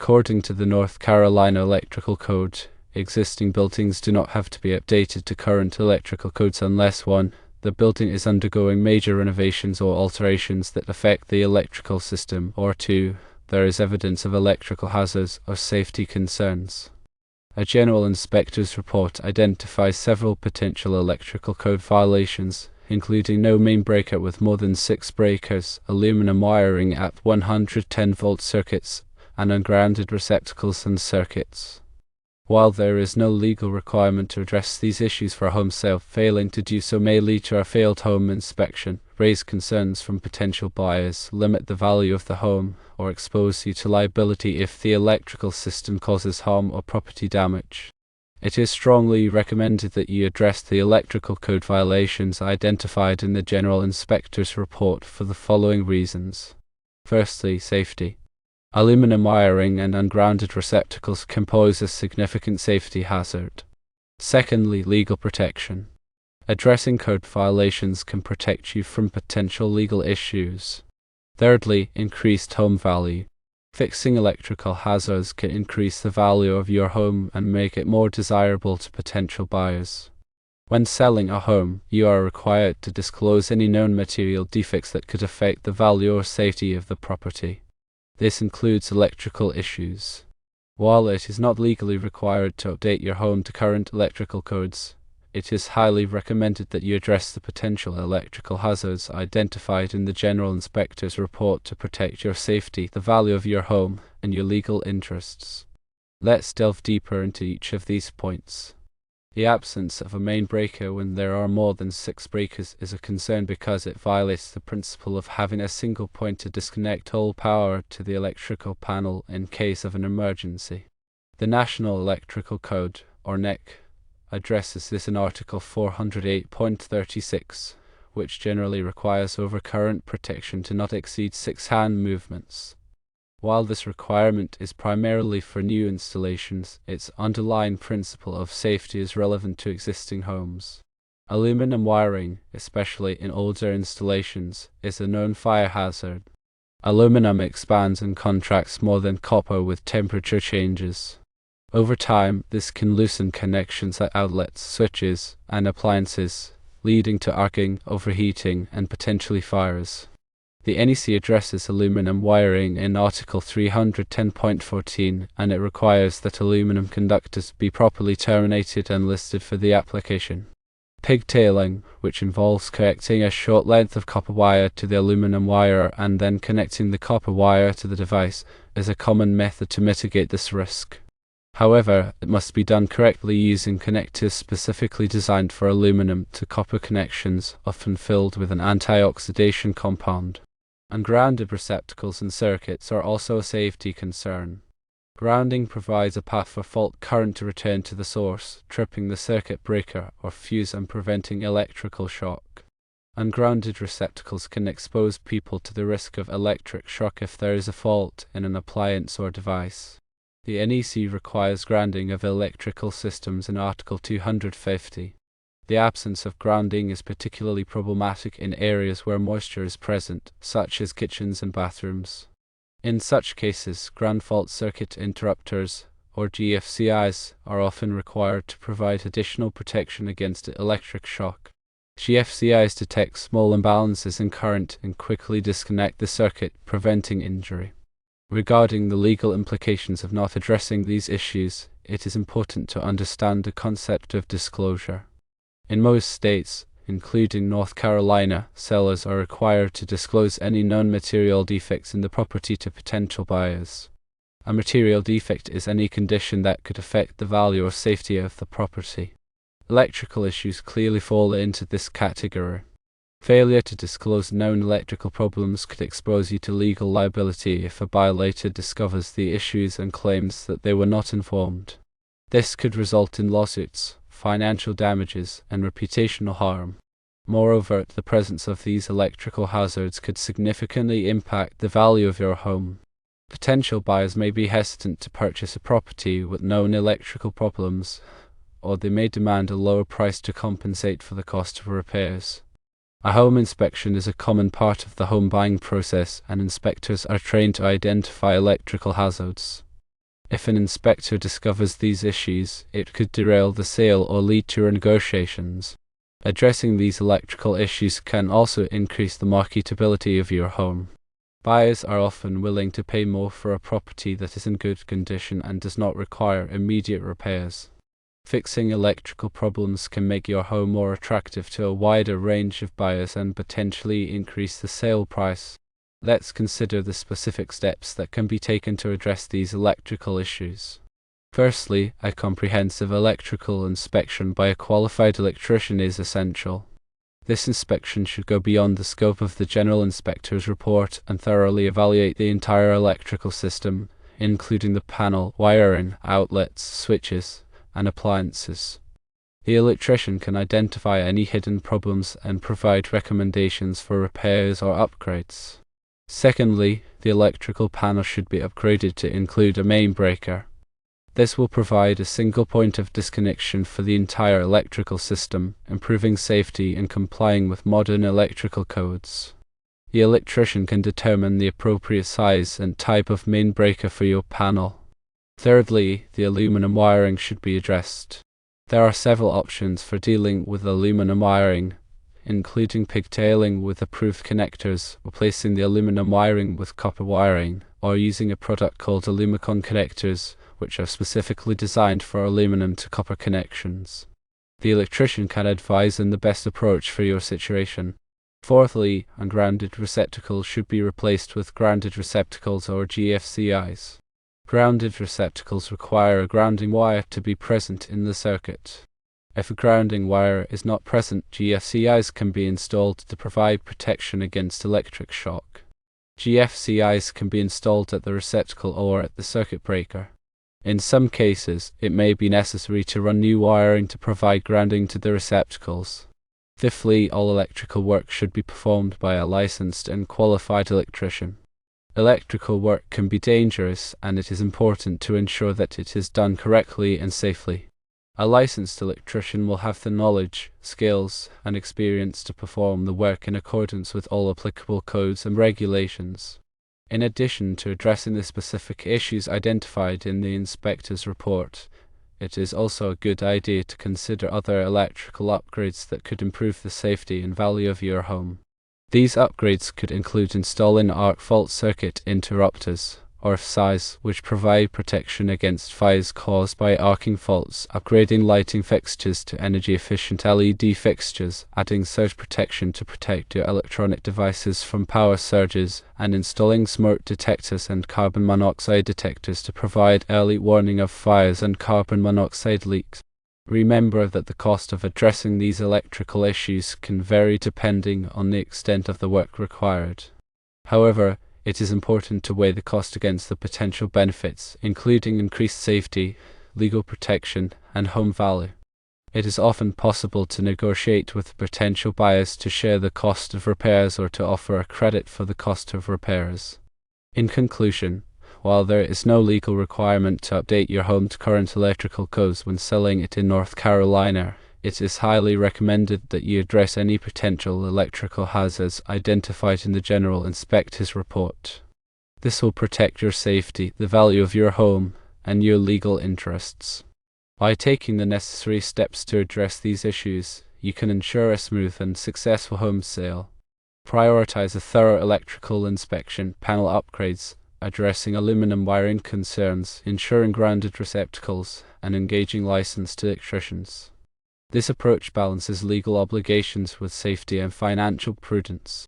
According to the North Carolina Electrical Code, existing buildings do not have to be updated to current electrical codes unless 1. The building is undergoing major renovations or alterations that affect the electrical system, or 2. There is evidence of electrical hazards or safety concerns. A general inspector's report identifies several potential electrical code violations, including no main breaker with more than 6 breakers, aluminum wiring at 110-volt circuits, and ungrounded receptacles and circuits. While there is no legal requirement to address these issues for a home sale, failing to do so may lead to a failed home inspection, raise concerns from potential buyers, limit the value of the home, or expose you to liability if the electrical system causes harm or property damage. It is strongly recommended that you address the electrical code violations identified in the General Inspector's report for the following reasons. Firstly, safety. Aluminum wiring and ungrounded receptacles can pose a significant safety hazard. Secondly, legal protection. Addressing code violations can protect you from potential legal issues. Thirdly, increased home value. Fixing electrical hazards can increase the value of your home and make it more desirable to potential buyers. When selling a home, you are required to disclose any known material defects that could affect the value or safety of the property. This includes electrical issues. While it is not legally required to update your home to current electrical codes, it is highly recommended that you address the potential electrical hazards identified in the General Inspector's report to protect your safety, the value of your home, and your legal interests. Let's delve deeper into each of these points. The absence of a main breaker when there are more than 6 breakers is a concern because it violates the principle of having a single point to disconnect all power to the electrical panel in case of an emergency. The National Electrical Code, or NEC, addresses this in Article 408.36, which generally requires overcurrent protection to not exceed 6 hand movements. While this requirement is primarily for new installations, its underlying principle of safety is relevant to existing homes. Aluminum wiring, especially in older installations, is a known fire hazard. Aluminum expands and contracts more than copper with temperature changes. Over time, this can loosen connections at outlets, switches, and appliances, leading to arcing, overheating, and potentially fires. The NEC addresses aluminum wiring in Article 310.14, and it requires that aluminum conductors be properly terminated and listed for the application. Pigtailing, which involves connecting a short length of copper wire to the aluminum wire and then connecting the copper wire to the device, is a common method to mitigate this risk. However, it must be done correctly using connectors specifically designed for aluminum to copper connections, often filled with an anti-oxidation compound. Ungrounded receptacles and circuits are also a safety concern. Grounding provides a path for fault current to return to the source, tripping the circuit breaker or fuse and preventing electrical shock. Ungrounded receptacles can expose people to the risk of electric shock if there is a fault in an appliance or device. The NEC requires grounding of electrical systems in Article 250. The absence of grounding is particularly problematic in areas where moisture is present, such as kitchens and bathrooms. In such cases, ground fault circuit interrupters, or GFCIs, are often required to provide additional protection against electric shock. GFCIs detect small imbalances in current and quickly disconnect the circuit, preventing injury. Regarding the legal implications of not addressing these issues, it is important to understand the concept of disclosure. In most states, including North Carolina, sellers are required to disclose any known material defects in the property to potential buyers. A material defect is any condition that could affect the value or safety of the property. Electrical issues clearly fall into this category. Failure to disclose known electrical problems could expose you to legal liability if a buyer later discovers the issues and claims that they were not informed. This could result in lawsuits, financial damages, and reputational harm. Moreover, the presence of these electrical hazards could significantly impact the value of your home. Potential buyers may be hesitant to purchase a property with known electrical problems, or they may demand a lower price to compensate for the cost of repairs. A home inspection is a common part of the home buying process, and inspectors are trained to identify electrical hazards. If an inspector discovers these issues, it could derail the sale or lead to renegotiations. Addressing these electrical issues can also increase the marketability of your home. Buyers are often willing to pay more for a property that is in good condition and does not require immediate repairs. Fixing electrical problems can make your home more attractive to a wider range of buyers and potentially increase the sale price. Let's consider the specific steps that can be taken to address these electrical issues. Firstly, a comprehensive electrical inspection by a qualified electrician is essential. This inspection should go beyond the scope of the general inspector's report and thoroughly evaluate the entire electrical system, including the panel, wiring, outlets, switches, and appliances. The electrician can identify any hidden problems and provide recommendations for repairs or upgrades. Secondly, the electrical panel should be upgraded to include a main breaker. This will provide a single point of disconnection for the entire electrical system, improving safety and complying with modern electrical codes. The electrician can determine the appropriate size and type of main breaker for your panel. Thirdly, the aluminum wiring should be addressed. There are several options for dealing with aluminum wiring, including pigtailing with approved connectors, replacing the aluminum wiring with copper wiring, or using a product called Alumicon connectors, which are specifically designed for aluminum to copper connections. The electrician can advise on the best approach for your situation. Fourthly, ungrounded receptacles should be replaced with grounded receptacles or GFCIs. Grounded receptacles require a grounding wire to be present in the circuit. If a grounding wire is not present, GFCIs can be installed to provide protection against electric shock. GFCIs can be installed at the receptacle or at the circuit breaker. In some cases, it may be necessary to run new wiring to provide grounding to the receptacles. Fifthly, all electrical work should be performed by a licensed and qualified electrician. Electrical work can be dangerous, and it is important to ensure that it is done correctly and safely. A licensed electrician will have the knowledge, skills, and experience to perform the work in accordance with all applicable codes and regulations. In addition to addressing the specific issues identified in the inspector's report, it is also a good idea to consider other electrical upgrades that could improve the safety and value of your home. These upgrades could include installing arc fault circuit interrupters, or FSIs, which provide protection against fires caused by arcing faults, upgrading lighting fixtures to energy-efficient LED fixtures, adding surge protection to protect your electronic devices from power surges, and installing smoke detectors and carbon monoxide detectors to provide early warning of fires and carbon monoxide leaks. Remember that the cost of addressing these electrical issues can vary depending on the extent of the work required. However, it is important to weigh the cost against the potential benefits, including increased safety, legal protection, and home value. It is often possible to negotiate with potential buyers to share the cost of repairs or to offer a credit for the cost of repairs. In conclusion, while there is no legal requirement to update your home to current electrical codes when selling it in North Carolina, it is highly recommended that you address any potential electrical hazards identified in the General Inspector's report. This will protect your safety, the value of your home, and your legal interests. By taking the necessary steps to address these issues, you can ensure a smooth and successful home sale. Prioritize a thorough electrical inspection, panel upgrades, addressing aluminum wiring concerns, ensuring grounded receptacles, and engaging licensed electricians. This approach balances legal obligations with safety and financial prudence.